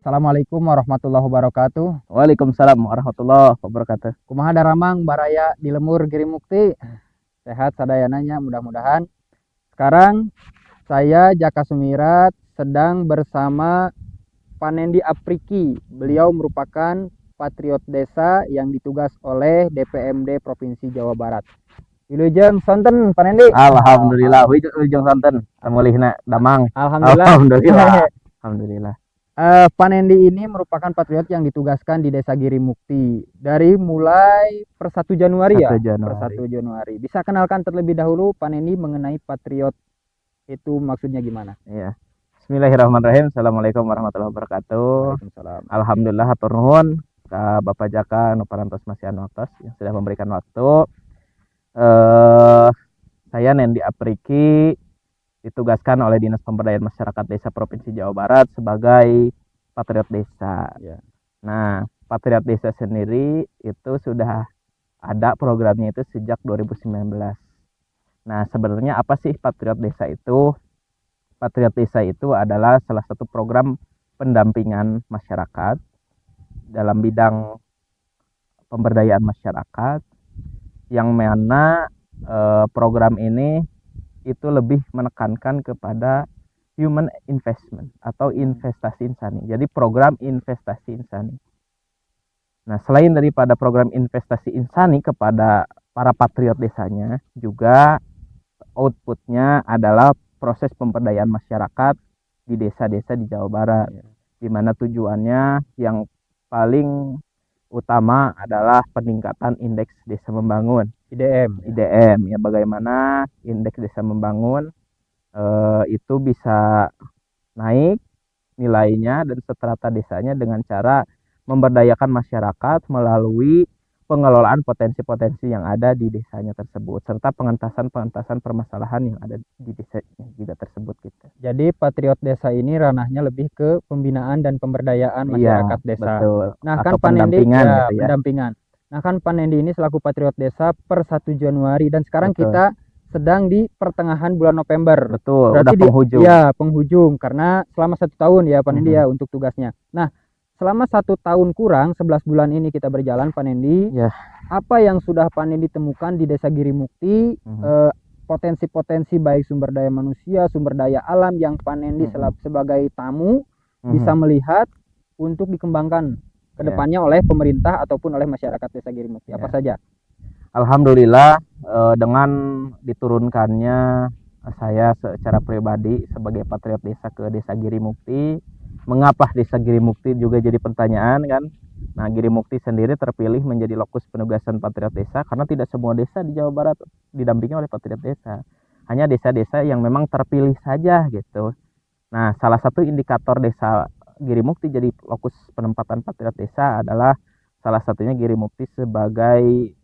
Assalamualaikum warahmatullahi wabarakatuh. Waalaikumsalam warahmatullahi wabarakatuh. Kumaha daramang baraya di lemur Giri Mukti. Sehat sadayananya mudah-mudahan. Sekarang saya Jaka Sumirat sedang bersama Panendi Apriki. Beliau merupakan patriot desa yang ditugas oleh DPMD Provinsi Jawa Barat. Wilujeng sonten Panendi. Alhamdulillah, wilujeng sonten. Samulihna damang. Alhamdulillah. Alhamdulillah. Panendi ini merupakan patriot yang ditugaskan di Desa Giri Mukti dari mulai per 1 Januari ya. Per 1 Januari. Bisa kenalkan terlebih dahulu Panendi mengenai patriot itu maksudnya gimana? Iya. Bismillahirrahmanirrahim. Assalamualaikum warahmatullahi wabarakatuh. Waalaikumsalam. Alhamdulillah hatur nuhun ka Bapak Jaka nu parantos masih waktos yang sudah memberikan waktu. Saya Nendi Apriki ditugaskan oleh Dinas Pemberdayaan Masyarakat Desa Provinsi Jawa Barat sebagai patriot desa. Ya. Nah, patriot desa sendiri itu sudah ada programnya itu sejak 2019. Nah, sebenarnya apa sih patriot desa itu? Patriot desa itu adalah salah satu program pendampingan masyarakat dalam bidang pemberdayaan masyarakat yang mana program ini itu lebih menekankan kepada human investment atau investasi insani. Jadi program investasi insani. Nah, selain daripada program investasi insani kepada para patriot desanya, juga outputnya adalah proses pemberdayaan masyarakat di desa-desa di Jawa Barat. Di mana tujuannya yang paling utama adalah peningkatan indeks desa membangun. IDM ya, bagaimana indeks desa membangun itu bisa naik nilainya dan strata desanya dengan cara memberdayakan masyarakat melalui pengelolaan potensi-potensi yang ada di desanya tersebut serta pengentasan permasalahan yang ada di desanya juga tersebut gitu. Jadi patriot desa ini ranahnya lebih ke pembinaan dan pemberdayaan masyarakat desa. Betul. Nah, atau kan Panendi pendampingan gitu ya. pendampingan. Nah, kan Panendi ini selaku patriot desa per 1 Januari dan sekarang Betul. kita sedang di pertengahan bulan November. Betul, Berarti udah penghujung. Penghujung karena selama 1 tahun ya Panendi ya untuk tugasnya. Nah, selama 1 tahun kurang 11 bulan ini kita berjalan Panendi. Ya. Apa yang sudah Panendi temukan di Desa Giri Mukti? Potensi-potensi baik sumber daya manusia, sumber daya alam yang Panendi sebagai tamu bisa melihat untuk dikembangkan ke depannya oleh pemerintah ataupun oleh masyarakat Desa Giri Mukti. Apa saja? Alhamdulillah dengan diturunkannya saya secara pribadi sebagai patriot desa ke Desa Giri Mukti. Mengapa Desa Giri Mukti juga jadi pertanyaan kan? Nah, Giri Mukti sendiri terpilih menjadi lokus penugasan patriot desa karena tidak semua desa di Jawa Barat didampingi oleh patriot desa. Hanya desa-desa yang memang terpilih saja gitu. Nah, salah satu indikator Desa Giri Mukti jadi lokus penempatan patriot desa adalah salah satunya Giri Mukti sebagai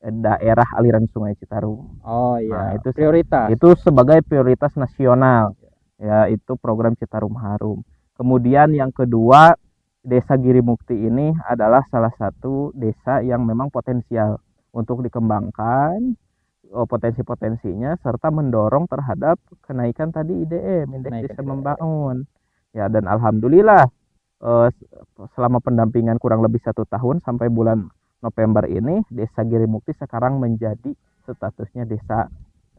daerah aliran Sungai Citarum. Oh iya, nah, itu prioritas. Itu sebagai prioritas nasional. Ya, itu program Citarum Harum. Kemudian yang kedua, Desa Giri Mukti ini adalah salah satu desa yang memang potensial untuk dikembangkan potensi-potensinya serta mendorong terhadap kenaikan tadi IDM, indeks desa membangun. Ya, dan alhamdulillah selama pendampingan kurang lebih 1 tahun sampai bulan November ini Desa Giri Mukti sekarang menjadi statusnya desa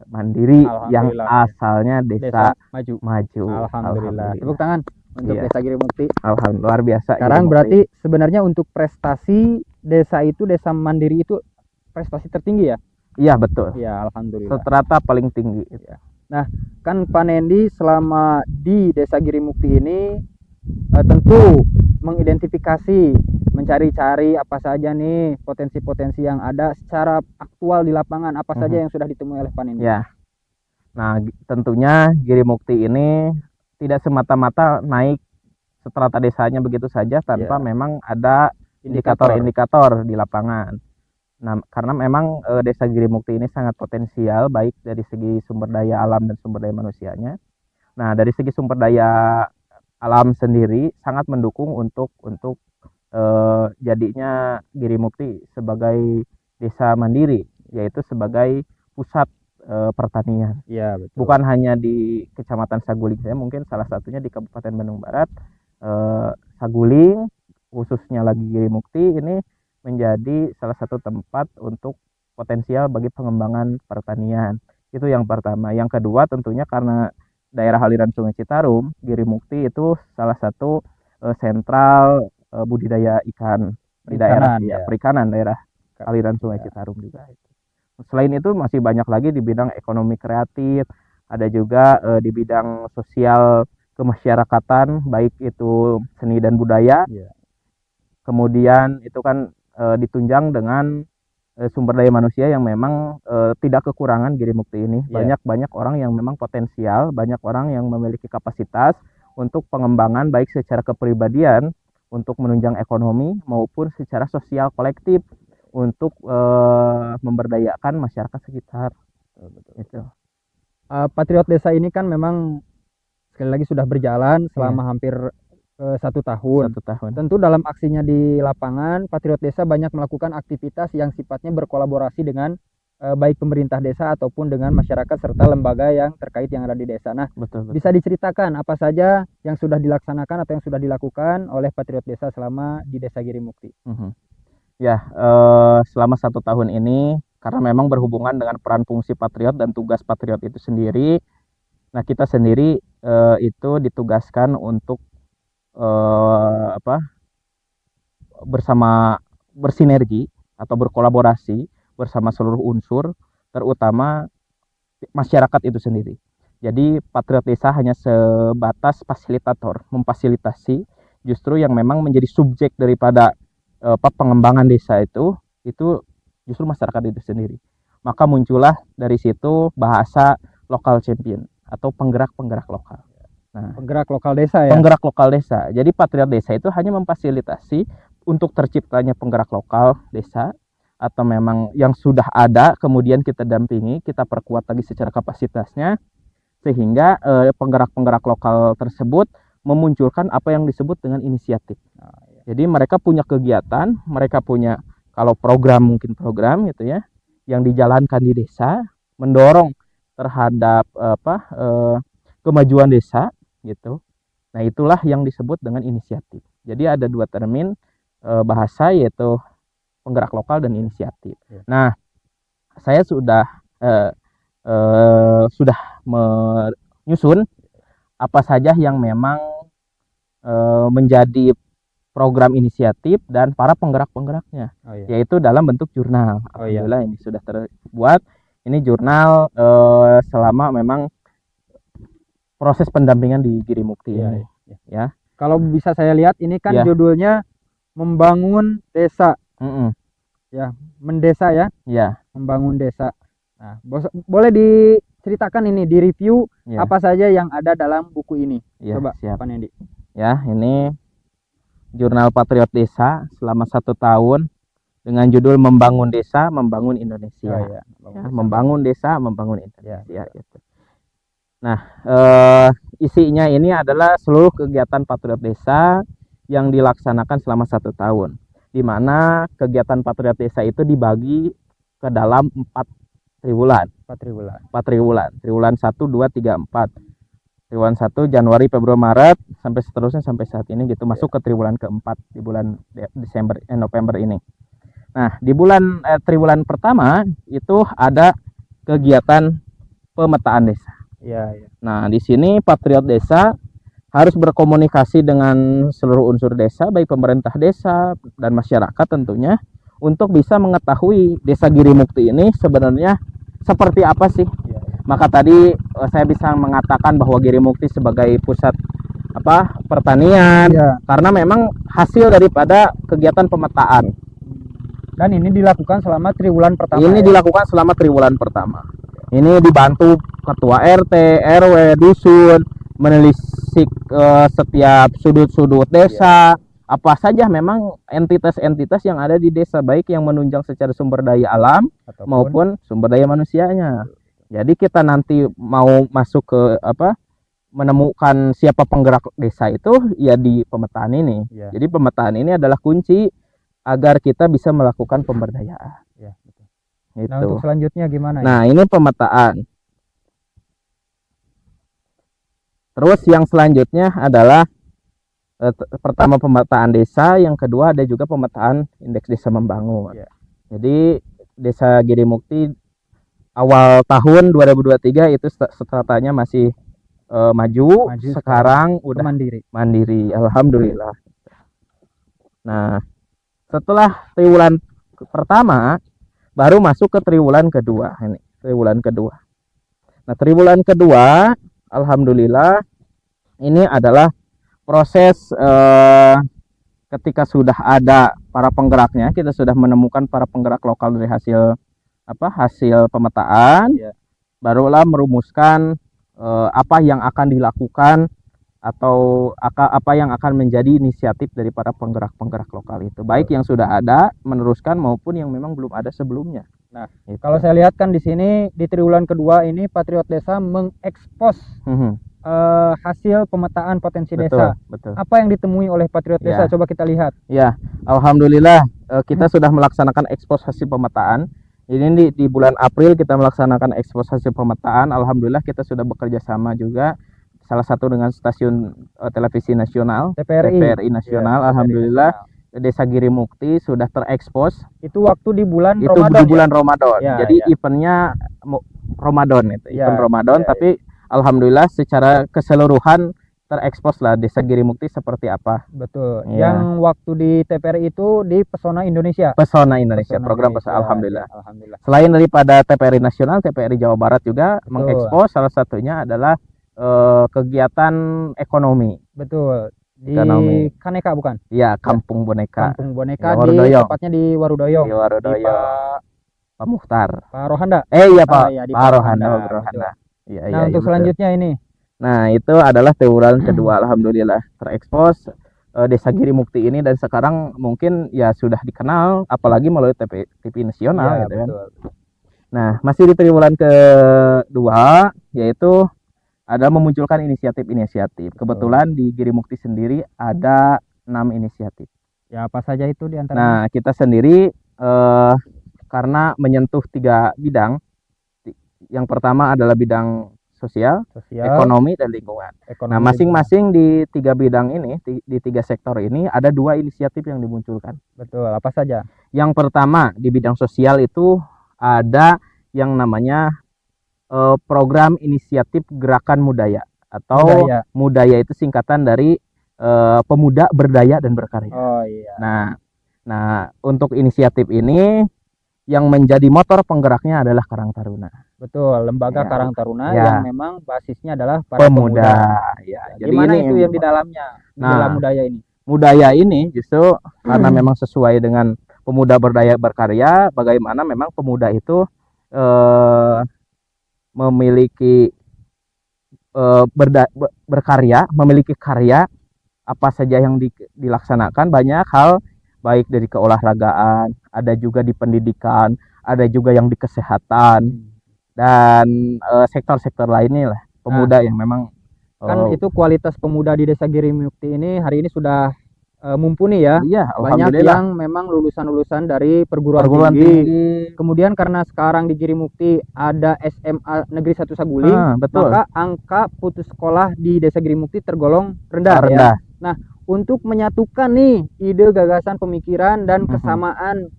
mandiri yang asalnya desa maju. Alhamdulillah. Tepuk tangan untuk Desa Giri Mukti. Alhamdulillah, luar biasa. Sekarang berarti sebenarnya untuk prestasi desa itu, desa mandiri itu prestasi tertinggi ya? Iya, betul. Ya, alhamdulillah. Strata paling tinggi. Ya. Nah, kan Panendi selama di Desa Giri Mukti ini tentu mengidentifikasi, mencari-cari apa saja nih potensi-potensi yang ada secara aktual di lapangan, apa saja yang sudah ditemui oleh Panendi. Ya. Nah, tentunya Giri Mukti ini tidak semata-mata naik strata desanya begitu saja tanpa memang ada indikator-indikator di lapangan. Nah, karena memang Desa Giri Mukti ini sangat potensial baik dari segi sumber daya alam dan sumber daya manusianya. Nah, dari segi sumber daya alam sendiri sangat mendukung untuk jadinya Giri Mukti sebagai desa mandiri, yaitu sebagai pusat pertanian. Iya, betul. Bukan hanya di Kecamatan Saguling saja, mungkin salah satunya di Kabupaten Bandung Barat Saguling, khususnya lagi Girimukti ini menjadi salah satu tempat untuk potensial bagi pengembangan pertanian. Itu yang pertama. Yang kedua tentunya karena daerah aliran Sungai Citarum, Girimukti itu salah satu sentral budidaya ikan di daerah perikanan daerah aliran Sungai Citarum juga. Selain itu masih banyak lagi di bidang ekonomi kreatif, ada juga di bidang sosial kemasyarakatan, baik itu seni dan budaya. Kemudian itu kan ditunjang dengan sumber daya manusia yang memang tidak kekurangan Girimukti ini. Banyak orang yang memang potensial, banyak orang yang memiliki kapasitas untuk pengembangan baik secara kepribadian untuk menunjang ekonomi maupun secara sosial kolektif untuk memberdayakan masyarakat sekitar. Itu. Patriot Desa ini kan memang sekali lagi sudah berjalan selama hampir 1 tahun. Tentu dalam aksinya di lapangan, Patriot Desa banyak melakukan aktivitas yang sifatnya berkolaborasi dengan baik pemerintah desa ataupun dengan masyarakat serta lembaga yang terkait yang ada di desa. Nah, bisa diceritakan apa saja yang sudah dilaksanakan atau yang sudah dilakukan oleh Patriot Desa selama di Desa Girimukti? Ya, selama 1 tahun ini karena memang berhubungan dengan peran fungsi Patriot dan tugas Patriot itu sendiri. Nah, kita sendiri itu ditugaskan untuk bersama bersinergi atau berkolaborasi bersama seluruh unsur, terutama masyarakat itu sendiri. Jadi Patriot Desa hanya sebatas fasilitator, memfasilitasi, justru yang memang menjadi subjek daripada pengembangan desa itu justru masyarakat itu sendiri. Maka muncullah dari situ bahasa lokal champion atau penggerak-penggerak lokal. Nah, penggerak lokal desa ya. Penggerak lokal desa. Jadi Patriot Desa itu hanya memfasilitasi untuk terciptanya penggerak lokal desa atau memang yang sudah ada kemudian kita dampingi, kita perkuat lagi secara kapasitasnya sehingga penggerak-penggerak lokal tersebut memunculkan apa yang disebut dengan inisiatif. Jadi mereka punya kegiatan, mereka punya kalau program mungkin program gitu ya yang dijalankan di desa mendorong terhadap kemajuan desa gitu. Nah, itulah yang disebut dengan inisiatif. Jadi ada 2 termin bahasa yaitu penggerak lokal dan inisiatif. Nah, saya sudah menyusun apa saja yang memang menjadi program inisiatif dan para penggerak-penggeraknya, yaitu dalam bentuk jurnal. Alhamdulillah ini sudah terbuat. Ini jurnal selama memang proses pendampingan di Girimukti ini. Ya. Kalau bisa saya lihat ini kan judulnya Membangun Desa. Ya, mendesa ya. Membangun desa. Nah, boleh diceritakan ini, di review apa saja yang ada dalam buku ini. Coba Pak Nendi. Ya, ini jurnal Patriot Desa selama 1 tahun dengan judul Membangun Desa, Membangun Indonesia. Membangun Desa, Membangun Indonesia. Gitu. Nah, isinya ini adalah seluruh kegiatan Patriot Desa yang dilaksanakan selama 1 tahun, di mana kegiatan Patriot Desa itu dibagi ke dalam 4 triwulan. 4 triwulan. Triwulan 1, 2, 3, 4. Triwulan 1 Januari, Februari, Maret sampai seterusnya sampai saat ini gitu, masuk ke triwulan keempat di bulan November ini. Nah, di triwulan pertama itu ada kegiatan pemetaan desa. Nah, di sini Patriot Desa harus berkomunikasi dengan seluruh unsur desa, baik pemerintah desa dan masyarakat tentunya, untuk bisa mengetahui Desa Girimukti ini sebenarnya seperti apa sih. Maka tadi saya bisa mengatakan bahwa Girimukti sebagai pusat pertanian karena memang hasil daripada kegiatan pemetaan. Dan ini dilakukan selama triwulan pertama. Dilakukan selama triwulan pertama. Ini dibantu ketua RT, RW, dusun, menelisik setiap sudut-sudut desa, apa saja memang entitas-entitas yang ada di desa, baik yang menunjang secara sumber daya alam maupun sumber daya manusianya. Jadi kita nanti mau masuk ke menemukan siapa penggerak desa itu ya di pemetaan ini. Jadi pemetaan ini adalah kunci agar kita bisa melakukan pemberdayaan. Gitu. Nah, untuk selanjutnya gimana? Nah, ini pemetaan. Terus yang selanjutnya adalah Pertama pemetaan desa, yang kedua ada juga pemetaan indeks desa membangun. Iya. Jadi Desa Girimukti awal tahun 2023 itu stratanya masih maju, sekarang udah mandiri, alhamdulillah. Nah, setelah triwulan pertama baru masuk ke triwulan kedua. Ini triwulan kedua. Nah, triwulan kedua alhamdulillah ini adalah proses ketika sudah ada para penggeraknya, kita sudah menemukan para penggerak lokal dari hasil pemetaan, barulah merumuskan apa yang akan dilakukan atau apa yang akan menjadi inisiatif dari para penggerak lokal itu, baik yang sudah ada meneruskan maupun yang memang belum ada sebelumnya. Nah, kalau saya lihat kan di sini di triwulan kedua ini Patriot Desa mengekspos hasil pemetaan potensi desa. Betul. Apa yang ditemui oleh Patriot Desa? Coba kita lihat. Ya, alhamdulillah kita sudah melaksanakan ekspos hasil pemetaan. Ini di bulan April kita melaksanakan ekspos hasil pemetaan. Alhamdulillah kita sudah bekerja sama juga salah satu dengan stasiun televisi nasional, TVRI nasional. Alhamdulillah Desa Girimukti sudah terekspos. Itu waktu di bulan Ramadan. Itu di bulan Ramadan. Jadi eventnya Ramadan itu, event Ramadan, tapi alhamdulillah secara keseluruhan terekspos lah Desa Girimukti seperti apa. Betul. Yang waktu di TVRI itu di Pesona Indonesia. Program Pesona. Alhamdulillah. Selain daripada TVRI nasional, TVRI Jawa Barat juga mengekspos, salah satunya adalah kegiatan ekonomi. Betul. Di Kaneka bukan? Iya, Kampung Boneka. Tepatnya di Warudoyong. Di Pak Mukhtar. Pak Rohanda. Pak Rohanda. Nah, untuk selanjutnya ini. Nah, itu adalah triwulan kedua, alhamdulillah terekspos Desa Girimukti ini, dan sekarang mungkin ya sudah dikenal apalagi melalui TV nasional gitu kan. Nah, masih di triwulan kedua, yaitu ada memunculkan inisiatif. Kebetulan di Girimukti sendiri ada 6 inisiatif. Ya, apa saja itu di antaranya? Nah, kita sendiri karena menyentuh 3 bidang. Yang pertama adalah bidang sosial, ekonomi, dan lingkungan. Nah, masing-masing di 3 bidang ini, di 3 sektor ini ada 2 inisiatif yang dimunculkan. Betul, apa saja? Yang pertama di bidang sosial itu ada yang namanya program inisiatif Gerakan Mudaya, atau Mudaya itu singkatan dari Pemuda Berdaya dan Berkarya. Nah, untuk inisiatif ini yang menjadi motor penggeraknya adalah Karang Taruna. Betul, lembaga Karang Taruna yang memang basisnya adalah para pemuda. Jadi gimana itu yang di dalamnya? Dalam Mudaya ini? Mudaya ini justru karena memang sesuai dengan Pemuda Berdaya Berkarya, bagaimana memang pemuda itu memiliki berkarya, memiliki karya apa saja yang dilaksanakan, banyak hal, baik dari keolahragaan, ada juga di pendidikan, ada juga yang di kesehatan, dan sektor-sektor lainnya lah, pemuda yang memang kan itu kualitas pemuda di Desa Girimukti ini hari ini sudah mumpuni ya. Banyak yang memang lulusan-lulusan dari perguruan tinggi. Kemudian karena sekarang di Girimukti ada SMA Negeri 1 Saguling, maka angka putus sekolah di Desa Girimukti tergolong rendah. Ya. Nah, untuk menyatukan nih ide, gagasan, pemikiran, dan kesamaan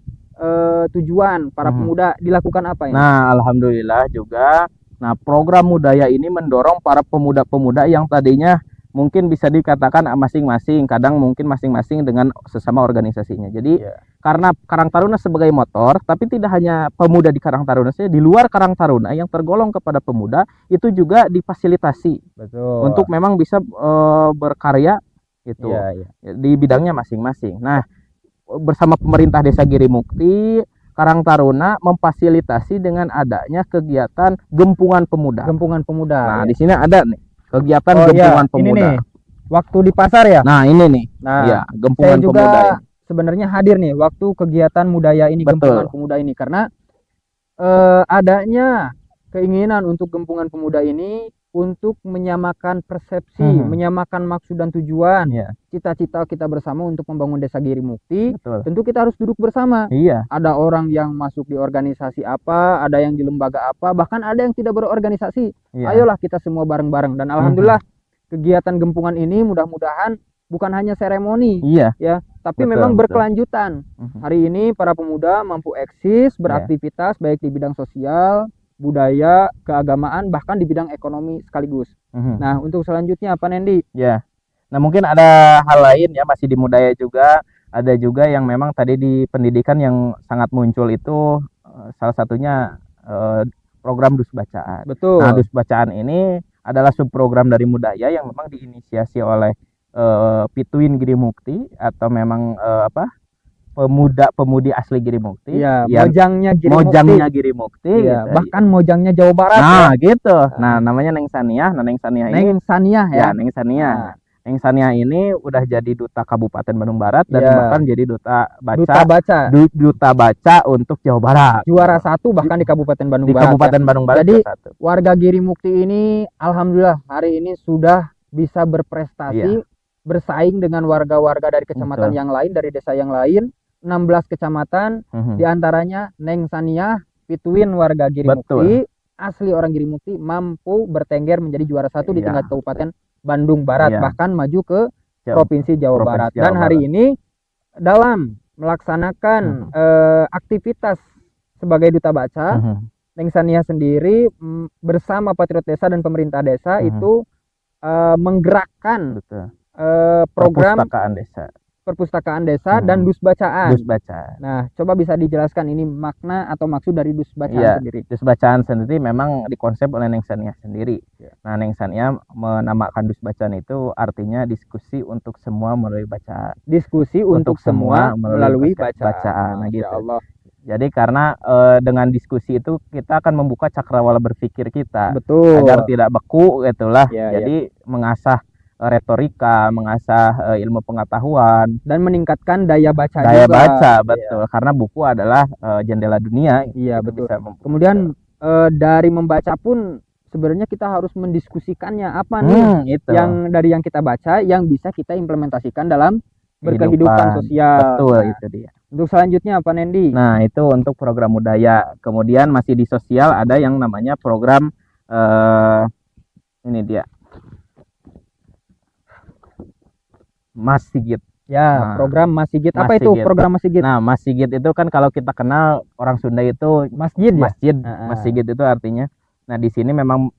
tujuan para pemuda, dilakukan apa ini? Nah, alhamdulillah juga. Nah, program Mudaya ini mendorong para pemuda-pemuda yang tadinya mungkin bisa dikatakan masing-masing, kadang mungkin masing-masing dengan sesama organisasinya. Jadi karena Karang Taruna sebagai motor, tapi tidak hanya pemuda di Karang Taruna saja, di luar Karang Taruna yang tergolong kepada pemuda itu juga difasilitasi. Betul. Untuk memang bisa berkarya itu di bidangnya masing-masing. Nah, bersama pemerintah Desa Girimukti, Karang Taruna memfasilitasi dengan adanya kegiatan Gempungan Pemuda. Nah, di sini ada nih kegiatan Gempungan Pemuda. Ini nih, waktu di pasar ya. Nah, ini nih. Nah, Gempungan saya juga Pemuda ini sebenarnya hadir nih waktu kegiatan Mudaya ini. Gempungan Pemuda ini, karena adanya keinginan untuk Gempungan Pemuda ini untuk menyamakan persepsi, menyamakan maksud dan tujuan, cita-cita kita bersama untuk membangun Desa Girimukti. Tentu kita harus duduk bersama. Ada orang yang masuk di organisasi apa, ada yang di lembaga apa, bahkan ada yang tidak berorganisasi. Ayolah kita semua bareng-bareng. Dan alhamdulillah kegiatan Gempungan ini mudah-mudahan bukan hanya seremoni Iya. ya, tapi Betul, memang betul. berkelanjutan. Hari ini para pemuda mampu eksis beraktivitas baik di bidang sosial, budaya, keagamaan, bahkan di bidang ekonomi sekaligus. Nah, untuk selanjutnya apa Nendi? Ya. Nah, mungkin ada hal lain ya, masih di budaya juga. Ada juga yang memang tadi di pendidikan yang sangat muncul itu salah satunya program Dus Bacaan. Betul. Nah, Dus Bacaan ini adalah subprogram dari Budaya yang memang diinisiasi oleh Pituin Giri Mukti atau memang pemuda-pemudi asli Giri Mukti. Iya, yang Mojangnya Giri Mukti. Iya, Gitu. bahkan Mojangnya Jawa Barat. Nah, gitu. Nah, namanya Neng Saniah. Nah, Neng Saniah ini Neng Saniah ya. Neng Saniah. Neng Saniah ini udah jadi duta Kabupaten Bandung Barat dan bahkan jadi duta baca untuk Jawa Barat. Juara 1 bahkan di Kabupaten Bandung Barat. Kabupaten Bandung Barat. Jadi warga Giri Mukti ini alhamdulillah hari ini sudah bisa berprestasi bersaing dengan warga-warga dari kecamatan yang lain, dari desa yang lain. 16 kecamatan diantaranya Neng Saniah, Pituin warga Giri Mukti, asli orang Giri Mukti, mampu bertengger menjadi juara 1 di tingkat Kabupaten Bandung Barat, bahkan maju ke Provinsi Jawa Barat. Dan hari ini dalam melaksanakan aktivitas sebagai duta baca, Neng Saniah sendiri bersama Patriot Desa dan pemerintah desa itu menggerakkan program perpustakaan desa dan Dus Bacaan. Nah, coba bisa dijelaskan ini makna atau maksud dari Dus Bacaan sendiri. Dus Bacaan sendiri memang dikonsep oleh Neng Saniah sendiri. Nah, Neng Saniah menamakan Dus Bacaan itu artinya diskusi untuk semua melalui bacaan. Diskusi untuk semua melalui bacaan. Nah, gitu. Allah. Jadi karena dengan diskusi itu kita akan membuka cakrawala berpikir kita. Betul. Agar tidak beku gitulah. Jadi mengasah retorika, mengasah ilmu pengetahuan dan meningkatkan daya baca betul. Karena buku adalah jendela dunia. Iya, betul. Kemudian dari membaca pun sebenarnya kita harus mendiskusikannya apa nih yang kita baca yang bisa kita implementasikan dalam berkehidupan sosial. Betul, itu dia. Untuk selanjutnya apa Nendi? Nah, itu untuk program budaya. Kemudian masih di sosial ada yang namanya program ini dia. Mas Sigit. Ya, program Mas Sigit. Apa itu program Mas Sigit? Nah, Mas Sigit itu kan kalau kita kenal orang Sunda itu masjid. Mas Sigit itu artinya. Nah, di sini memang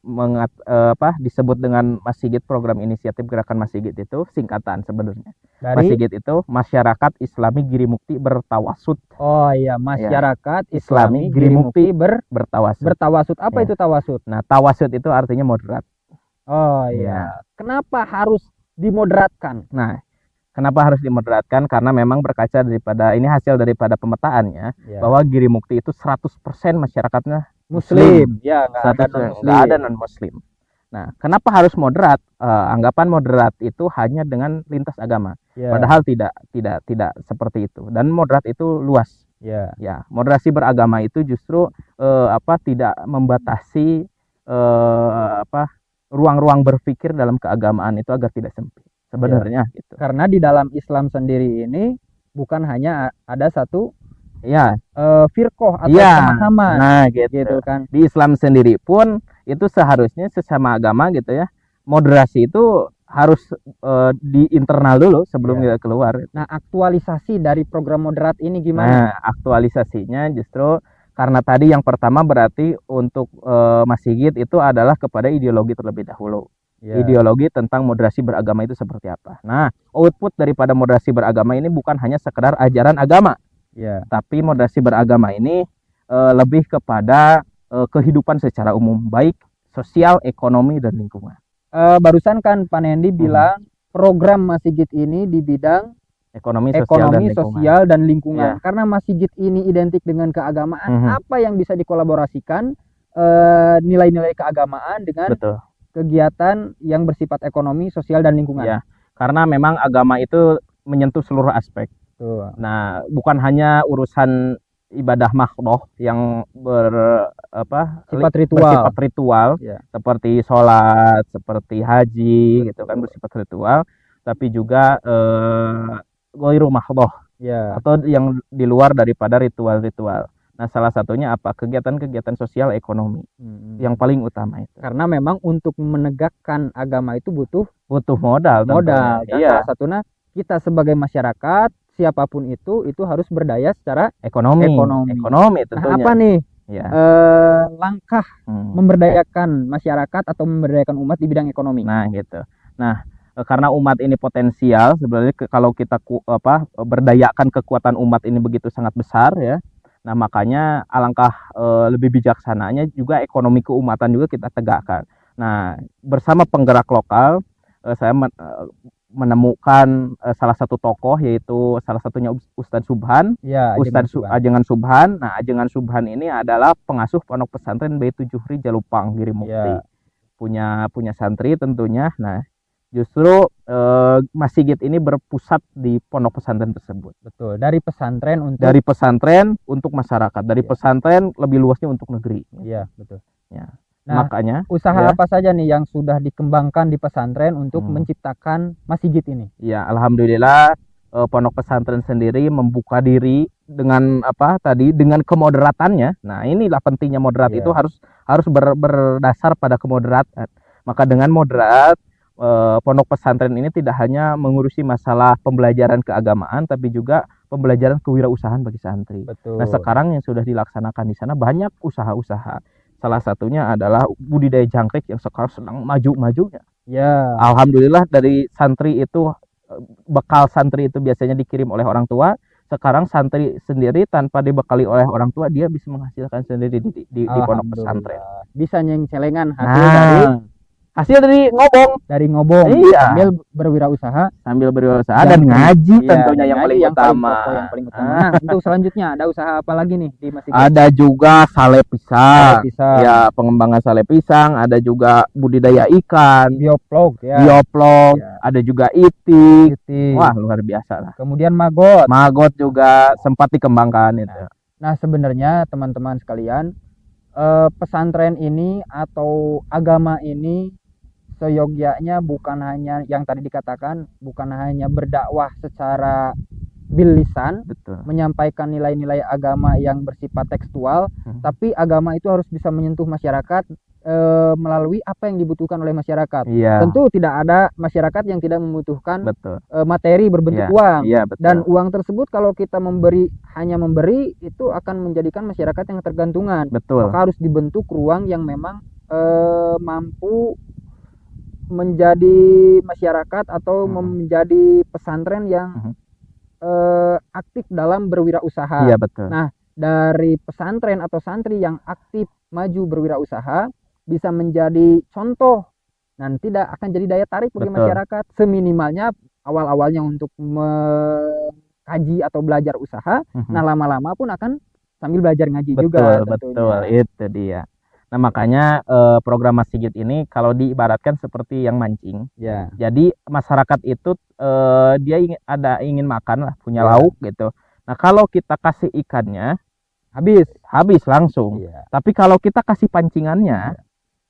disebut dengan Mas Sigit, program inisiatif Gerakan Mas Sigit itu singkatan sebenarnya. Mas Sigit itu Masyarakat Islami Giri Mukti Bertawasud. Oh iya, Masyarakat Islami Giri Mukti Bertawasud. Bertawasud. Apa itu tawasud? Nah, tawasud itu artinya moderat. Oh iya. Kenapa harus dimoderatkan? Nah, kenapa harus dimoderatkan? Karena memang berkaca daripada ini hasil daripada pemetaannya bahwa Giri Mukti itu 100% masyarakatnya Muslim. Ya, nggak ada non-Muslim. Nah, kenapa harus moderat? Anggapan moderat itu hanya dengan lintas agama. Padahal tidak seperti itu. Dan moderat itu luas. Ya, moderasi beragama itu justru tidak membatasi ruang-ruang berpikir dalam keagamaan itu agar tidak sempit. Sebenarnya gitu. Karena di dalam Islam sendiri ini bukan hanya ada satu firqoh atau pemahaman. Nah, gitu kan. Di Islam sendiri pun itu seharusnya sesama agama gitu ya. Moderasi itu harus di internal dulu sebelum kita keluar. Nah, aktualisasi dari program moderat ini gimana? Nah, aktualisasinya justru karena tadi yang pertama berarti untuk Mas Sigit itu adalah kepada ideologi terlebih dahulu. Ideologi tentang moderasi beragama itu seperti apa. Nah, output daripada moderasi beragama ini bukan hanya sekedar ajaran agama. Tapi moderasi beragama ini lebih kepada kehidupan secara umum, baik sosial, ekonomi, dan lingkungan. Barusan kan Pak Nendi bilang program Mas Sigit ini di bidang ekonomi, sosial, dan lingkungan. Karena Mas Sigit ini identik dengan keagamaan, apa yang bisa dikolaborasikan nilai-nilai keagamaan dengan kegiatan yang bersifat ekonomi, sosial, dan lingkungan? Karena memang agama itu menyentuh seluruh aspek. Nah, bukan hanya urusan ibadah makhluk yang bersifat ritual seperti sholat, seperti haji gitu kan, bersifat ritual, tapi juga ghairu makhluk atau yang di luar daripada ritual-ritual. Nah, salah satunya apa? Kegiatan-kegiatan sosial ekonomi yang paling utama itu. Karena memang untuk menegakkan agama itu butuh Modal. modal. tentunya. Dan Iya, salah satunya kita sebagai masyarakat, siapapun itu harus berdaya secara ekonomi Nah, tentunya. apa nih Ya. langkah Hmm. memberdayakan masyarakat atau memberdayakan umat di bidang ekonomi? Nah, gitu. Nah, karena umat ini potensial sebenarnya kalau kita berdayakan kekuatan umat ini begitu sangat besar ya. Nah, makanya alangkah lebih bijaksananya juga ekonomi keumatan juga kita tegakkan. Nah, bersama penggerak lokal saya menemukan salah satu tokoh, yaitu salah satunya Ustadz Subhan. Ya, Ajengan Subhan. Nah, Ajengan Subhan ini adalah pengasuh pondok pesantren B7 Jalupang Girimukti. Ya. Punya santri tentunya. Nah, justru Mas Sigit ini berpusat di pondok pesantren tersebut. Betul. Dari pesantren untuk masyarakat, dari Ya. pesantren lebih luasnya untuk negeri. Iya, betul. Ya. Nah, Makanya usaha ya, apa saja nih yang sudah dikembangkan di pesantren untuk menciptakan Mas Sigit ini? ya, alhamdulillah pondok pesantren sendiri membuka diri dengan dengan kemoderatannya. Nah, inilah pentingnya moderat. Ya. Itu harus berdasar pada kemoderatan. Maka dengan moderat pondok pesantren ini tidak hanya mengurusi masalah pembelajaran keagamaan, tapi juga pembelajaran kewirausahaan bagi santri. Betul. Nah, sekarang yang sudah dilaksanakan di sana banyak usaha-usaha. Salah satunya adalah budidaya jangkrik yang sekarang sedang maju-majunya. Ya. Alhamdulillah, dari santri itu, bekal santri itu biasanya dikirim oleh orang tua. Sekarang santri sendiri tanpa dibekali oleh orang tua, dia bisa menghasilkan sendiri di pondok pesantren. Bisa nyengcelengan hasil dari ngobong. Iya. sambil berwirausaha dan ngaji Iya, tentunya dan yang ngaji paling utama. yang paling utama. Nah, untuk selanjutnya ada usaha apa lagi nih di Mas Sigit? Ada juga sale pisang. Pisang. Ya, pengembangan sale pisang. Ada juga budidaya ikan, Bioplog ya. bioplog. Ya. Ada juga itik. Titik. Wah, luar biasa lah. Kemudian magot. Magot juga sempat dikembangkan itu. Nah, sebenarnya teman-teman sekalian, pesantren ini atau agama ini seyogyanya bukan hanya yang tadi dikatakan, bukan hanya berdakwah secara bil lisan, Betul. menyampaikan nilai-nilai agama yang bersifat tekstual, tapi agama itu harus bisa menyentuh masyarakat melalui apa yang dibutuhkan oleh masyarakat. Iya. Tentu tidak ada masyarakat yang tidak membutuhkan Betul. materi berbentuk uang. Iya, betul. Dan uang tersebut kalau kita hanya memberi itu akan menjadikan masyarakat yang tergantungan. Betul. Maka harus dibentuk ruang yang memang mampu menjadi masyarakat atau menjadi pesantren yang aktif dalam berwirausaha. Iya, betul. Nah, dari pesantren atau santri yang aktif maju berwirausaha bisa menjadi contoh dan tidak akan jadi daya tarik bagi masyarakat. Seminimalnya awal-awalnya untuk mengkaji atau belajar usaha, nah lama-lama pun akan sambil belajar ngaji juga. Betul, itu dia. Nah, makanya program Mas Sigit ini kalau diibaratkan seperti yang mancing. Ya. Jadi masyarakat itu dia ingin makan lah, punya lauk gitu. Nah, kalau kita kasih ikannya, habis langsung. Ya. Tapi kalau kita kasih pancingannya,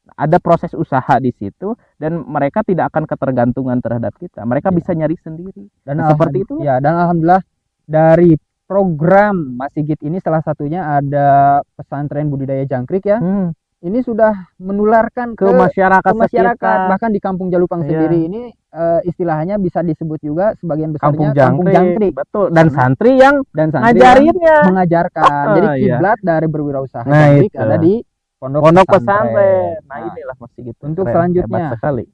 ada proses usaha di situ dan mereka tidak akan ketergantungan terhadap kita. Mereka bisa nyari sendiri. Dan seperti itu. Ya, dan alhamdulillah dari program Mas Sigit ini salah satunya ada pesantren budidaya jangkrik ya. Ini sudah menularkan ke masyarakat, bahkan di Kampung Jalupang sendiri ini istilahnya bisa disebut juga sebagian besarnya Kampung Jangkrik. Betul. Dan santri yang mengajarkan. Jadi kiblat dari berwirausaha jangkrik ada di pondok pesantren. Nah, inilah Mas Sigit. Untuk selanjutnya. Sekali.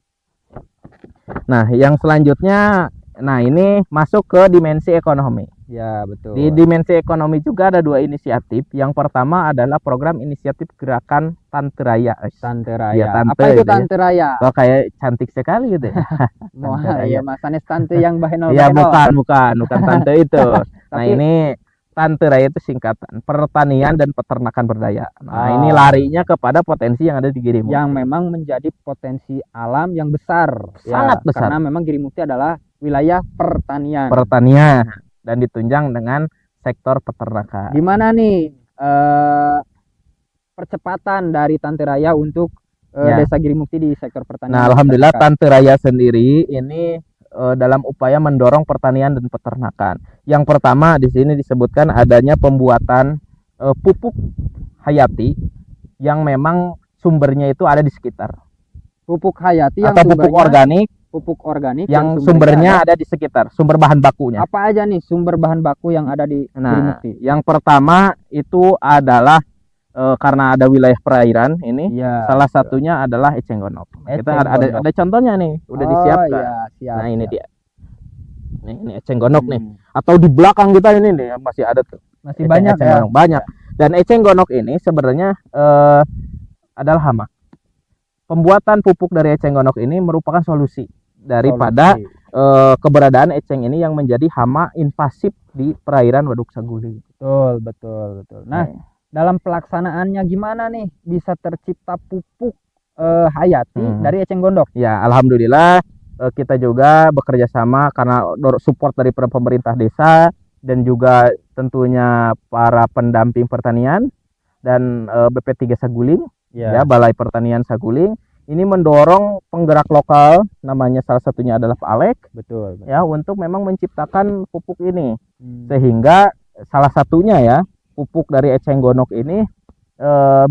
Nah, yang selanjutnya, ini masuk ke dimensi ekonomi. Ya, betul. Di dimensi ekonomi juga ada dua inisiatif. Yang pertama adalah program inisiatif gerakan Tante Raya. Tante Raya. Ya, tante, apa itu Tante Raya? Kok kayak cantik sekali gitu ya. Ya, Mas Anes tante yang bahenol. Ya, bukan tante itu. Nah, ini Tante Raya itu singkatan pertanian dan peternakan berdaya. Nah, ini larinya kepada potensi yang ada di Girimukti. Yang memang menjadi potensi alam yang besar. Sangat besar. Karena memang Girimukti adalah wilayah pertanian. Dan ditunjang dengan sektor peternakan. Gimana nih percepatan dari Tante Raya untuk Desa Girimukti di sektor pertanian? Nah, alhamdulillah Tante Raya sendiri ini dalam upaya mendorong pertanian dan peternakan. Yang pertama di sini disebutkan adanya pembuatan pupuk hayati yang memang sumbernya itu ada di sekitar, Pupuk hayati yang atau pupuk organik yang sumbernya ada di sekitar, sumber bahan bakunya. Apa aja nih sumber bahan baku yang ada di Girimukti? Yang pertama itu adalah karena ada wilayah perairan ini, Ya, salah satunya adalah eceng gondok. Kita ada contohnya nih, udah disiapkan. Ya, siap, Nah, ini siap. dia. Ini eceng gondok nih. Atau di belakang kita ini nih masih ada tuh. Masih banyak eceng ya. gondok, banyak. Dan eceng gondok ini sebenarnya adalah hama. Pembuatan pupuk dari eceng gondok ini merupakan solusi daripada keberadaan eceng ini yang menjadi hama invasif di perairan Waduk Saguling. Betul. Nah, dalam pelaksanaannya gimana nih bisa tercipta pupuk hayati dari eceng gondok? Ya, alhamdulillah kita juga bekerja sama karena support dari pemerintah desa dan juga tentunya para pendamping pertanian dan BP3 Saguling, ya Balai Pertanian Saguling. Ini mendorong penggerak lokal, namanya salah satunya adalah Pak Alek, betul. Ya, untuk memang menciptakan pupuk ini, sehingga salah satunya ya pupuk dari eceng gondok ini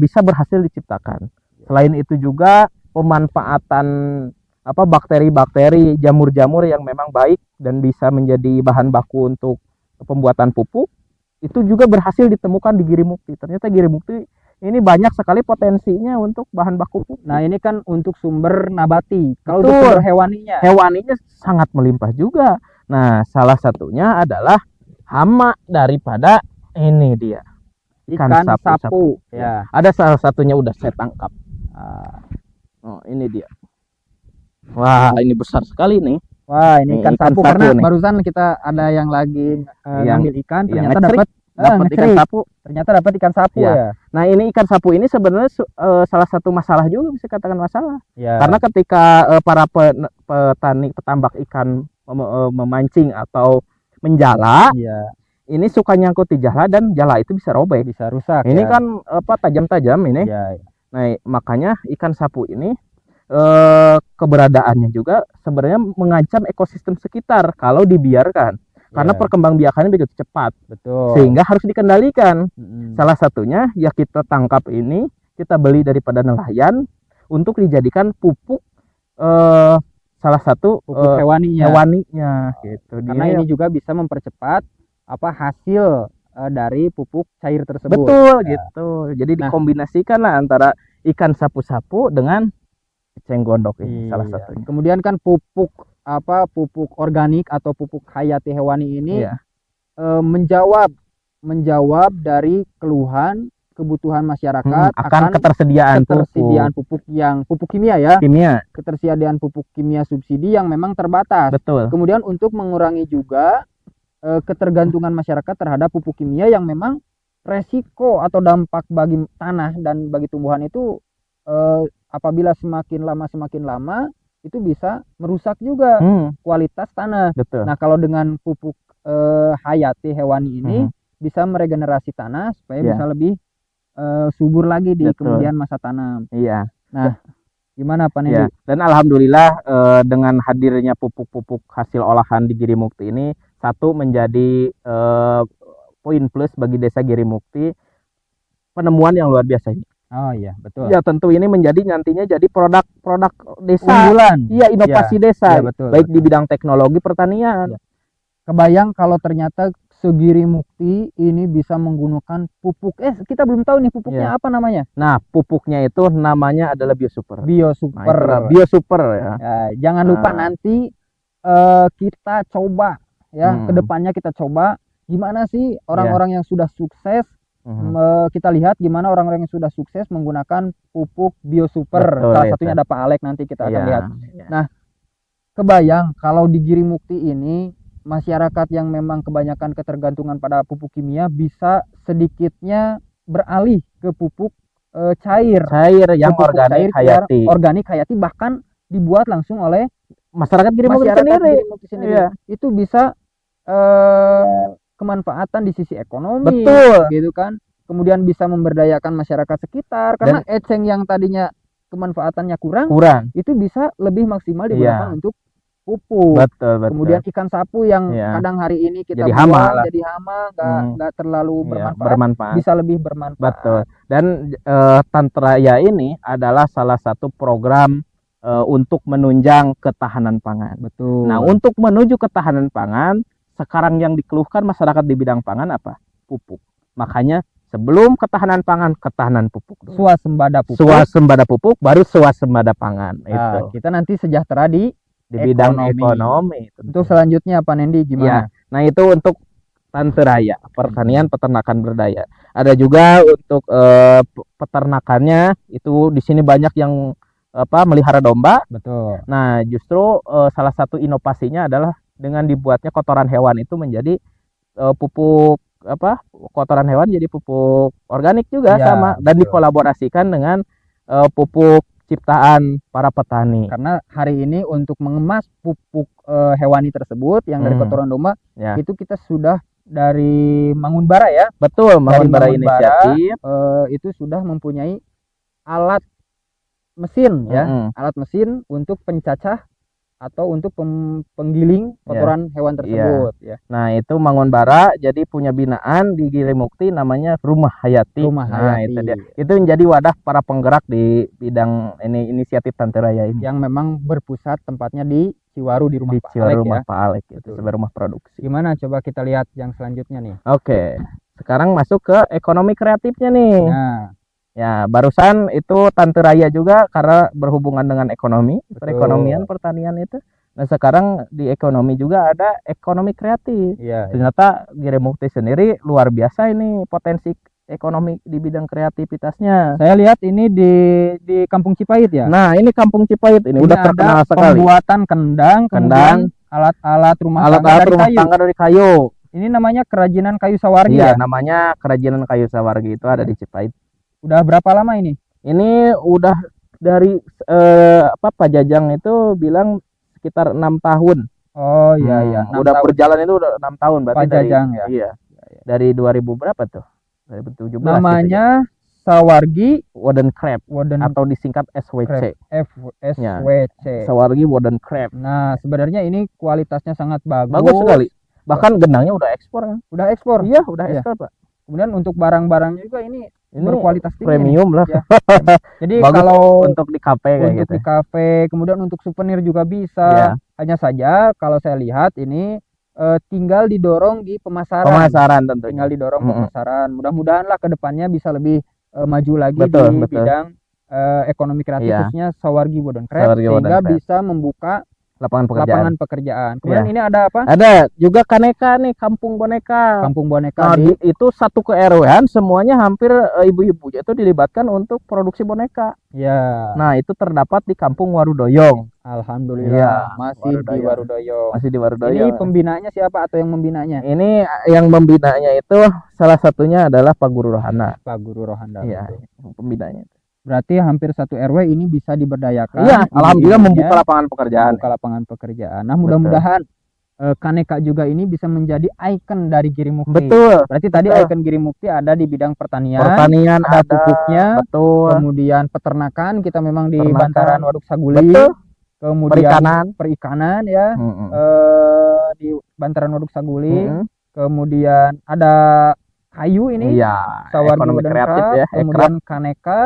bisa berhasil diciptakan. Selain itu juga pemanfaatan bakteri-bakteri, jamur-jamur yang memang baik dan bisa menjadi bahan baku untuk pembuatan pupuk itu juga berhasil ditemukan di Girimukti. Ternyata Girimukti ini banyak sekali potensinya untuk bahan baku pupuk. Nah, ini kan untuk sumber nabati. Kalau untuk sumber hewaninya sangat melimpah juga. Nah, salah satunya adalah hama daripada ini dia ikan sapu. Ya. Ada salah satunya udah saya tangkap. Oh, ini dia. Wah, ini besar sekali nih. Wah, ini ikan sapu karena nih. Barusan kita ada yang lagi ngambil ikan, ternyata dapat ikan sapu. Ternyata dapat ikan sapu ya. Nah, ini ikan sapu ini sebenarnya salah satu masalah juga, bisa katakan masalah. Ya. Karena ketika para petambak ikan memancing atau menjala, ini suka nyangkut di jala dan jala itu bisa robek, bisa rusak. Ini kan tajam-tajam ini. Ya. Nah, makanya ikan sapu ini keberadaannya juga sebenarnya mengancam ekosistem sekitar kalau dibiarkan. Karena perkembangbiakannya begitu cepat. Betul. Sehingga harus dikendalikan. Salah satunya ya kita tangkap ini, kita beli daripada nelayan untuk dijadikan pupuk salah satu pupuk hewaninya gitu. Karena ini juga bisa mempercepat hasil dari pupuk cair tersebut. Betul, gitu. Jadi dikombinasikan lah antara ikan sapu-sapu dengan eceng gondok ini salah satunya. Kemudian kan pupuk organik atau pupuk hayati hewani ini menjawab dari kebutuhan masyarakat akan ketersediaan pupuk yang pupuk kimia ya. Ketersediaan pupuk kimia subsidi yang memang terbatas. Betul. Kemudian untuk mengurangi juga ketergantungan masyarakat terhadap pupuk kimia yang memang resiko atau dampak bagi tanah dan bagi tumbuhan itu apabila semakin lama itu bisa merusak juga kualitas tanah. Betul. Nah, kalau dengan pupuk hayati hewani ini bisa meregenerasi tanah supaya bisa lebih subur lagi di kemudian masa tanam. Iya. Nah, gimana Pak Nendi? Dan alhamdulillah dengan hadirnya pupuk-pupuk hasil olahan di Girimukti ini satu menjadi poin plus bagi desa Girimukti, penemuan yang luar biasa ini. Oh iya, betul. Ya, tentu ini nantinya jadi produk desa. Unggulan. Iya, inovasi desa. Ya, betul, baik di bidang teknologi pertanian. Ya. Kebayang kalau ternyata Girimukti ini bisa menggunakan pupuk. Kita belum tahu nih pupuknya apa namanya. Nah, pupuknya itu namanya adalah Biosuper. Biosuper ya. Jangan lupa nanti kita coba ya, kedepannya kita coba gimana sih orang-orang yang sudah sukses. Kita lihat gimana orang-orang yang sudah sukses menggunakan pupuk Biosuper. Salah satunya ada Pak Alek, nanti kita akan lihat. Nah, kebayang kalau di Girimukti ini masyarakat yang memang kebanyakan ketergantungan pada pupuk kimia bisa sedikitnya beralih ke pupuk cair yang organik hayati, bahkan dibuat langsung oleh masyarakat Girimukti sendiri. Itu bisa kemanfaatan di sisi ekonomi. Betul. Gitu kan. Kemudian bisa memberdayakan masyarakat sekitar karena eceng yang tadinya kemanfaatannya kurang, itu bisa lebih maksimal digunakan untuk pupuk. Betul, betul. Kemudian ikan sapu yang Iya. kadang hari ini kita Jadi hama buang lah. jadi hama, Hmm. nggak terlalu Iya, bermanfaat, bermanfaat. bisa lebih bermanfaat. Betul. Dan Tantraya ini adalah salah satu program untuk menunjang ketahanan pangan. Betul. Nah, untuk menuju ketahanan pangan, sekarang yang dikeluhkan masyarakat di bidang pangan apa? Pupuk. Makanya sebelum ketahanan pangan, ketahanan pupuk dulu. Swasembada pupuk. Swasembada pupuk baru swasembada pangan. Nah, Itu kita nanti sejahtera di bidang ekonomi. ekonomi. Untuk selanjutnya Pak Nendi Ya, gimana? nah itu untuk Tantraya, pertanian peternakan berdaya. Ada juga untuk peternakannya itu di sini banyak yang melihara domba. Betul. Nah, justru salah satu inovasinya adalah dengan dibuatnya kotoran hewan itu menjadi pupuk kotoran hewan jadi pupuk organik juga Ya, sama dan betul. dikolaborasikan dengan pupuk ciptaan para petani. Karena hari ini untuk mengemas pupuk hewani tersebut yang dari kotoran domba, Ya. itu kita sudah dari Mangunbara ya. Betul, Mangunbara Mangunbara, Inisiatif. itu sudah mempunyai alat mesin ya, alat mesin untuk pencacah atau untuk penggiling kotoran hewan tersebut ya. Nah, itu Mangunbara jadi punya binaan di Giri Mukti namanya Rumah Hayati. Rumah Nah, Hayati. itu dia. Itu menjadi wadah para penggerak di bidang ini inisiatif Tantraya ini. Yang memang berpusat tempatnya di Ciwaru di rumah Di Pak Ciwaru Alek Rumah ya. Pak Alek itu Betul. sebagai rumah produksi. Gimana coba kita lihat yang selanjutnya nih. Oke. Sekarang masuk ke ekonomi kreatifnya nih. Nah, Ya, barusan itu Tantraya juga karena berhubungan dengan ekonomi, Betul. perekonomian, pertanian itu. Nah, sekarang di ekonomi juga ada ekonomi kreatif. iya. Ternyata Giri Mukti sendiri luar biasa ini potensi ekonomi di bidang kreativitasnya. Saya lihat ini di Kampung Cipait ya. Nah, ini Kampung Cipait ini udah ada terkenal sekali. pembuatan kendang, kemudian alat-alat rumah tangga Alat-alat dari rumah kayu. tangga dari kayu. Ini namanya kerajinan kayu sawargi Iya, ya. namanya Kerajinan Kayu Sawargi itu ada di Cipait. Udah berapa lama ini? Ini udah dari Pak Jajang itu bilang sekitar 6 tahun. Oh iya iya. Udah berjalan itu udah 6 tahun berarti Pak Jajang ya. Iya. Dari 2000 berapa tuh? 2017. Namanya sawargi Wooden Crab wooden atau disingkat SWC. Ya. SWC. Sawargi Wooden Crab. Nah, sebenarnya ini kualitasnya sangat bagus. Bagus sekali. Bahkan genangnya udah ekspor kan? Udah ekspor. Iya, udah Iya. ekspor, Pak. Kemudian untuk barang-barangnya juga ini berkualitas tinggi. Premium lah. Ya. Jadi Bagus kalau untuk di kafe kayak untuk gitu. di kafe, kemudian untuk souvenir juga Iya. bisa. Hanya saja kalau saya lihat ini tinggal didorong di pemasaran. Pemasaran tentunya. Tinggal didorong Mm-mm. pemasaran. Mudah-mudahan lah ke depannya bisa lebih maju lagi Betul, di betul. bidang ekonomi kreatif Iya. khususnya Sawargi Wooden Crab Sawargi Wooden sehingga Crab. bisa membuka Lapangan pekerjaan. lapangan pekerjaan. Kemudian Iya. ini ada apa? Ada juga Kaneka nih, Kampung Boneka. Kampung Nah, boneka di itu satu ke RW-an semuanya hampir ibu-ibu itu dilibatkan untuk produksi boneka. ya. Nah, itu terdapat di Kampung Warudoyong. Alhamdulillah Iya, masih di Warudoyong. Warudoyong. Masih di Ini Warudoyong. pembinanya siapa atau yang membinanya? Ini yang membinanya itu salah satunya adalah Pak Guru Rohana. Pak Guru Rohanda. Iya, betul. pembinanya. Berarti hampir satu RW ini bisa diberdayakan. Iya, alhamdulillah ibu-ibunya membuka lapangan pekerjaan. membuka lapangan pekerjaan. Nah, mudah-mudahan Kaneka juga ini bisa menjadi ikon dari Giri Mukti. Betul. Berarti tadi Betul. ikon Giri Mukti ada di bidang pertanian, Pertanian ada ada pupuknya, betul. kemudian peternakan kita memang di Peternakan. Bantaran Waduk Saguling, Betul. kemudian perikanan ya Mm-mm. di Bantaran Waduk Saguling, Mm-mm. kemudian ada kayu ini, Iya, Sawargi ekonomi Wooden kreatif Crab, ya, kemudian Kaneka,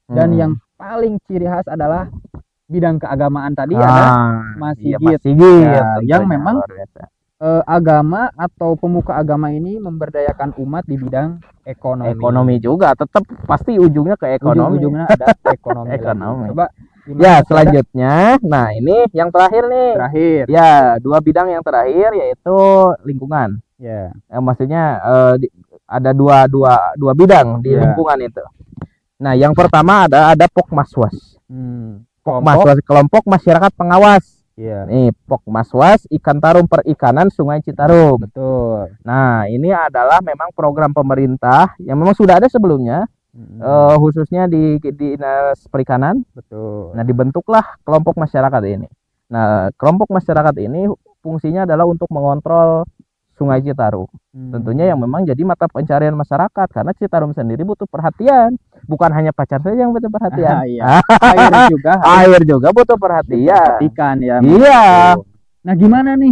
dan Mm. yang paling ciri khas adalah bidang keagamaan tadi ada Mas iya, Sigit. Mas Sigit, Ya, yang tentunya, memang luar biasa. agama atau pemuka agama ini memberdayakan umat di bidang Ekonomi juga tetap pasti ujungnya ke ekonomi. Ujung-ujungnya ada ekonomi. lagi. Ekonomi. Coba gimana Ya, Mas? selanjutnya, nah ini yang terakhir nih. Terakhir. Ya, dua bidang yang terakhir yaitu lingkungan. Ya. Maksudnya ada dua bidang di Ya. lingkungan itu. Nah, yang pertama ada Pokmaswas. Kelompok. Kelompok masyarakat pengawas. Ya. Nih, Pokmaswas Ikan Tarum Perikanan Sungai Citarum. Betul. Nah, ini adalah memang program pemerintah yang memang sudah ada sebelumnya, khususnya di Dinas Perikanan. Betul. Nah, dibentuklah kelompok masyarakat ini. Nah, kelompok masyarakat ini fungsinya adalah untuk mengontrol Sungai Citarum. Tentunya yang memang jadi mata pencarian masyarakat karena Citarum sendiri butuh perhatian. Bukan hanya pacar saja yang butuh perhatian. Iya. Air juga harus Air juga butuh perhatian. diperhatikan ya. Iya. Betul. Nah, gimana nih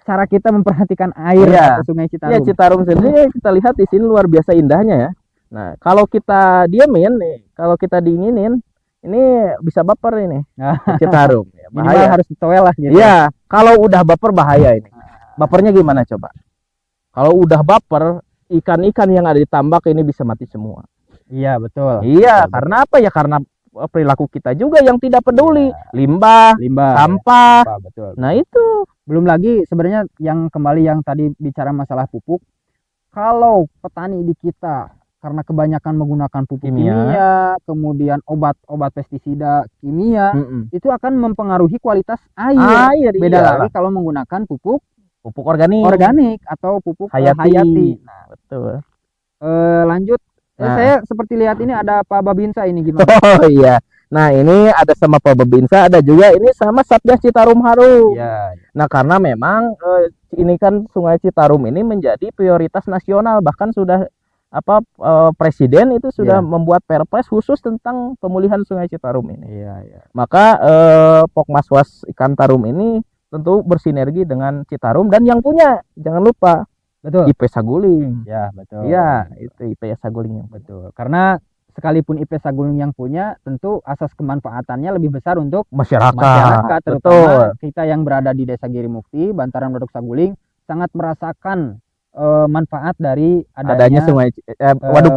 cara kita memperhatikan air Iya. atau Sungai Ya, Citarum? Citarum sendiri kita lihat di sini luar biasa indahnya ya. Nah, kalau kita diamin nih, kalau kita diinginin, ini bisa baper ini Nah, Citarum. Ya, minimal bahaya. harus toel lah gitu. Iya, kalau udah baper bahaya ini. Bapernya gimana coba? Kalau udah baper, ikan-ikan yang ada di tambak ini bisa mati semua. Iya, betul. Iya, Betul, karena apa ya? Karena perilaku kita juga yang tidak peduli. Iya. Limbah, limbah. sampah. Ya, betul. Nah, itu. Belum lagi sebenarnya yang kembali yang tadi bicara masalah pupuk. Kalau petani di kita karena kebanyakan menggunakan pupuk kimia, kemudian obat-obat pestisida kimia, itu akan mempengaruhi kualitas air. Beda iyalah. lagi kalau menggunakan pupuk Pupuk organik. atau pupuk Hayati. Nah, Betul. lanjut. Nah. Saya seperti lihat ini ada Pak Babinsa ini gimana? Oh iya. Nah, ini ada sama Pak Babinsa, ada juga ini sama Satgas Citarum Harum. Iya. Nah, karena memang ini kan Sungai Citarum ini menjadi prioritas nasional, bahkan sudah Presiden itu sudah membuat Perpres khusus tentang pemulihan Sungai Citarum ini. Iya. Maka Pokmaswas Ikan Tarum ini tentu bersinergi dengan Citarum dan yang punya jangan lupa Betul. IP Saguling. Ya, betul. Iya, itu IP Saguling yang betul. Karena sekalipun IP Saguling yang punya, tentu asas kemanfaatannya lebih besar untuk masyarakat. Terutama kita yang berada di Desa Girimukti, Bantaran Waduk Saguling, sangat merasakan manfaat dari adanya Sungai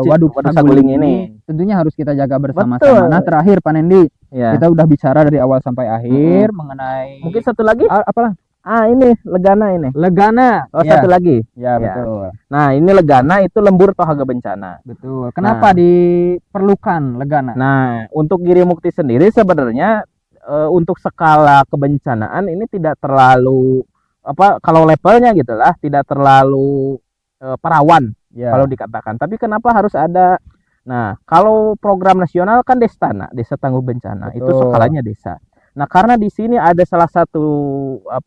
waduk Saguling ini. Tentunya harus kita jaga bersama-sama. Nah, terakhir Pak Nendi, kita udah bicara dari awal sampai akhir mengenai. Mungkin satu lagi? Apalah? Ini Legana ini. Legana. Satu lagi. Ya, betul. Nah, ini Legana itu lembur tohaga bencana. Betul. Kenapa diperlukan Legana? Nah, untuk Girimukti sendiri sebenarnya untuk skala kebencanaan ini tidak terlalu kalau levelnya gitulah, tidak terlalu perawan kalau dikatakan. Tapi kenapa harus ada? Nah, kalau program nasional kan Destana, Desa Tangguh Bencana. Betul. Itu skalanya desa. Nah, karena di sini ada salah satu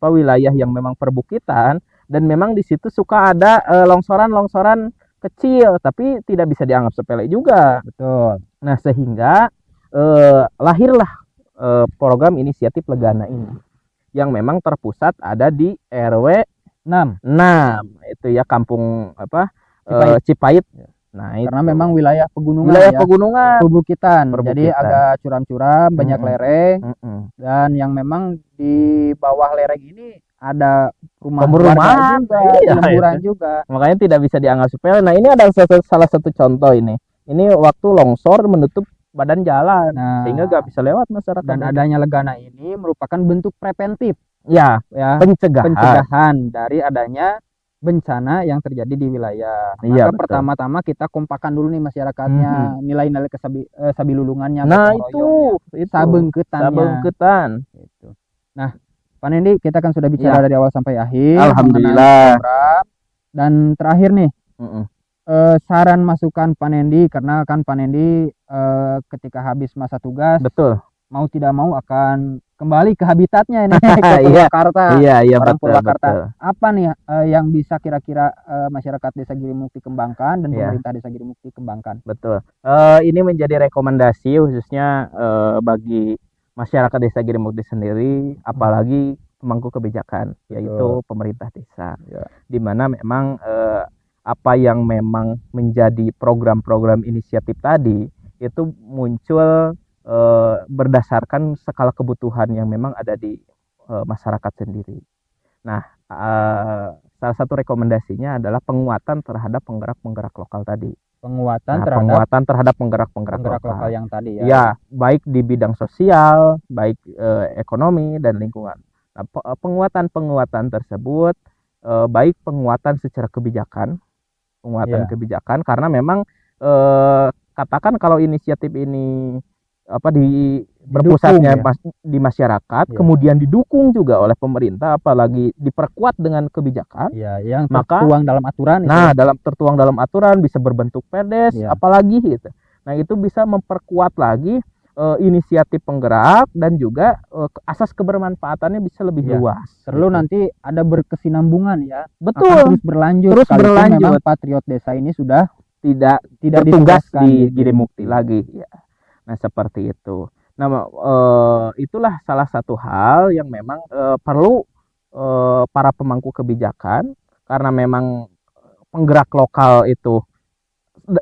wilayah yang memang perbukitan dan memang di situ suka ada longsoran-longsoran kecil, tapi tidak bisa dianggap sepele juga. Betul. Nah, sehingga lahirlah program inisiatif Legana ini yang memang terpusat ada di RW 6. Itu ya kampung Cipait. Nah, karena memang wilayah pegunungan, perbukitan, jadi agak curam-curam, banyak lereng, dan yang memang di bawah lereng ini ada rumah-rumah juga. Makanya tidak bisa dianggap sepele. Nah, ini ada salah satu contoh ini. Ini waktu longsor menutup badan jalan, sehingga gak bisa lewat masyarakat. Dan adanya Legana ini merupakan bentuk preventif, pencegahan dari adanya bencana yang terjadi di wilayah. Maka pertama-tama kita kompakan dulu nih masyarakatnya, nilai-nilai sabilulungannya. Nah, itu sabengketan. Gitu. Nah, Pak Nendi, kita kan sudah bicara dari awal sampai akhir. Alhamdulillah. Dan terakhir nih, saran masukan Pak Nendi, karena kan Pak Nendi ketika habis masa tugas, mau tidak mau akan kembali ke habitatnya ini ke Purwakarta. Purwakarta. Apa nih yang bisa kira-kira masyarakat Desa Girimukti kembangkan dan pemerintah Desa Girimukti kembangkan? Betul. Ini menjadi rekomendasi khususnya bagi masyarakat Desa Girimukti sendiri, apalagi pemangku kebijakan, yaitu pemerintah desa. Di mana memang apa yang memang menjadi program-program inisiatif tadi itu muncul berdasarkan skala kebutuhan yang memang ada di masyarakat sendiri. Nah, salah satu rekomendasinya adalah penguatan terhadap penggerak-penggerak lokal tadi. Penguatan terhadap penggerak-penggerak lokal yang tadi baik di bidang sosial, baik ekonomi dan lingkungan. Nah, penguatan tersebut baik penguatan secara kebijakan, kebijakan, karena memang katakan kalau inisiatif ini berpusatnya di masyarakat, kemudian didukung juga oleh pemerintah, apalagi diperkuat dengan kebijakan, yang tertuang dalam aturan. Tertuang dalam aturan, bisa berbentuk perdes, apalagi gitu. Nah, itu bisa memperkuat lagi inisiatif penggerak dan juga asas kebermanfaatannya bisa lebih luas. Perlu nanti ada berkesinambungan Betul. Akan terus berlanjut. Memang Patriot Desa ini sudah tidak bertugas di Girimukti lagi. Nah, seperti itu. Nah, itulah salah satu hal yang memang perlu para pemangku kebijakan, karena memang penggerak lokal itu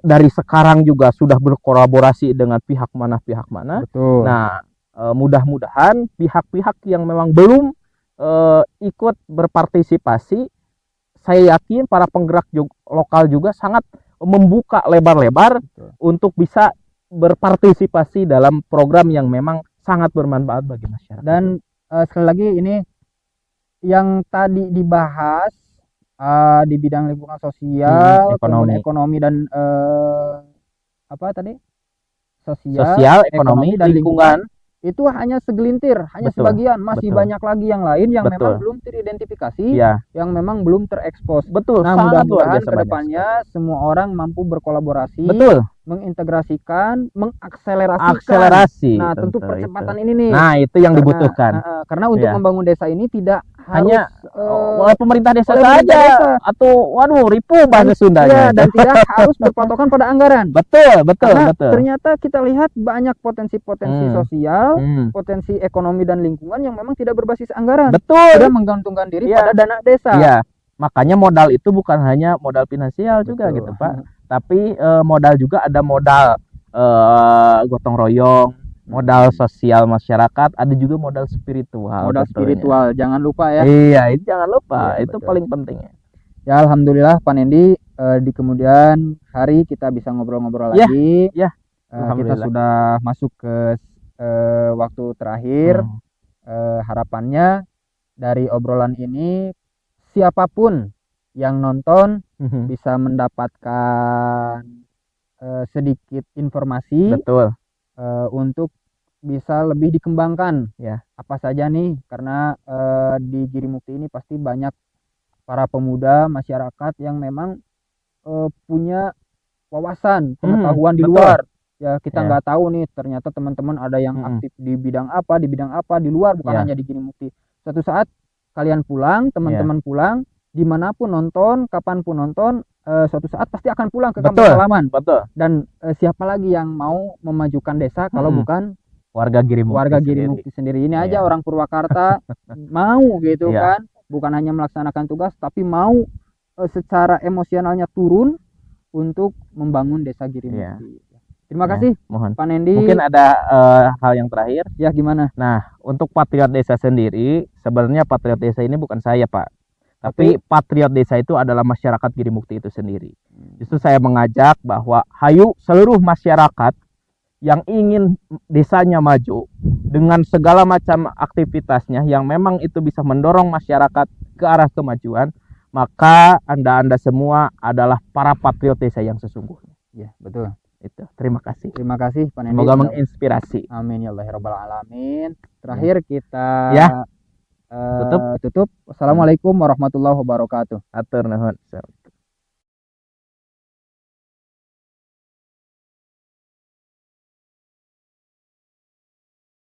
dari sekarang juga sudah berkolaborasi dengan pihak mana. Betul. Nah, mudah-mudahan pihak-pihak yang memang belum ikut berpartisipasi, saya yakin para penggerak lokal juga sangat membuka lebar-lebar Betul. untuk bisa berpartisipasi dalam program yang memang sangat bermanfaat bagi masyarakat. Dan sekali lagi ini yang tadi dibahas di bidang lingkungan sosial, kemudian ekonomi dan apa tadi? Sosial, ekonomi, dan lingkungan. Itu hanya segelintir, hanya Betul, sebagian, masih betul. banyak lagi yang lain yang Betul. memang belum teridentifikasi, Ya, yang memang belum terekspos. betul. Nah, Sangat luar mudah-mudahan biasa ke banyak depannya semua orang mampu berkolaborasi, Betul. mengintegrasikan, mengakselerasikan. Akselerasi. Nah, tentu itu. percepatan ini nih. Nah, itu yang dibutuhkan. Karena untuk Ya. membangun desa ini tidak Hanya harus oleh pemerintah desa oleh saja, pemerintah desa. atau waduh ripuh bahasa ya, Sundanya. dan tidak harus berpatokan pada anggaran. Betul. Karena ternyata kita lihat banyak potensi-potensi sosial, potensi ekonomi dan lingkungan yang memang tidak berbasis anggaran. Betul. Sudah menggantungkan diri Iya. pada dana desa. Iya. Makanya modal itu bukan hanya modal finansial juga gitu, Pak. Tapi modal juga ada modal gotong royong, modal sosial masyarakat, ada juga modal spiritual. Modal spiritual, jangan lupa ya. Iya, itu jangan lupa. Iya, itu betul. paling penting. Ya, alhamdulillah Pak Nendi, di kemudian hari kita bisa ngobrol-ngobrol lagi. Ya, Kita alhamdulillah. sudah masuk ke waktu terakhir. Harapannya dari obrolan ini siapapun yang nonton bisa mendapatkan sedikit informasi. Betul. Untuk bisa lebih dikembangkan. Ya. Apa saja nih, karena di Girimukti ini pasti banyak para pemuda masyarakat yang memang punya wawasan, pengetahuan di luar. Ya, kita nggak tahu nih, ternyata teman-teman ada yang aktif di bidang apa di luar, bukan hanya di Girimukti. Suatu saat kalian pulang, teman-teman pulang, dimanapun nonton, kapanpun nonton, suatu saat pasti akan pulang ke kampung halaman. Betul. Dan siapa lagi yang mau memajukan desa kalau bukan warga Girimukti sendiri. Ini aja orang Purwakarta mau gitu kan, bukan hanya melaksanakan tugas tapi mau secara emosionalnya turun untuk membangun desa Girimukti. Terima kasih, mohon. Pak Nendi. Mungkin ada hal yang terakhir. Ya, gimana? Nah, untuk Patriot Desa sendiri, sebenarnya Patriot Desa ini bukan saya, Pak. Tapi Patriot Desa itu adalah masyarakat Girimukti itu sendiri. Justru saya mengajak bahwa hayu seluruh masyarakat yang ingin desanya maju dengan segala macam aktivitasnya yang memang itu bisa mendorong masyarakat ke arah kemajuan, maka Anda semua adalah para patriot desa yang sesungguhnya. Ya, betul. Itu. Terima kasih. Terima kasih Pak Nendi. Semoga menginspirasi. Amin ya Allah rabbal alamin. Terakhir kita tutup. Wassalamualaikum warahmatullahi wabarakatuh. Atur nuhun.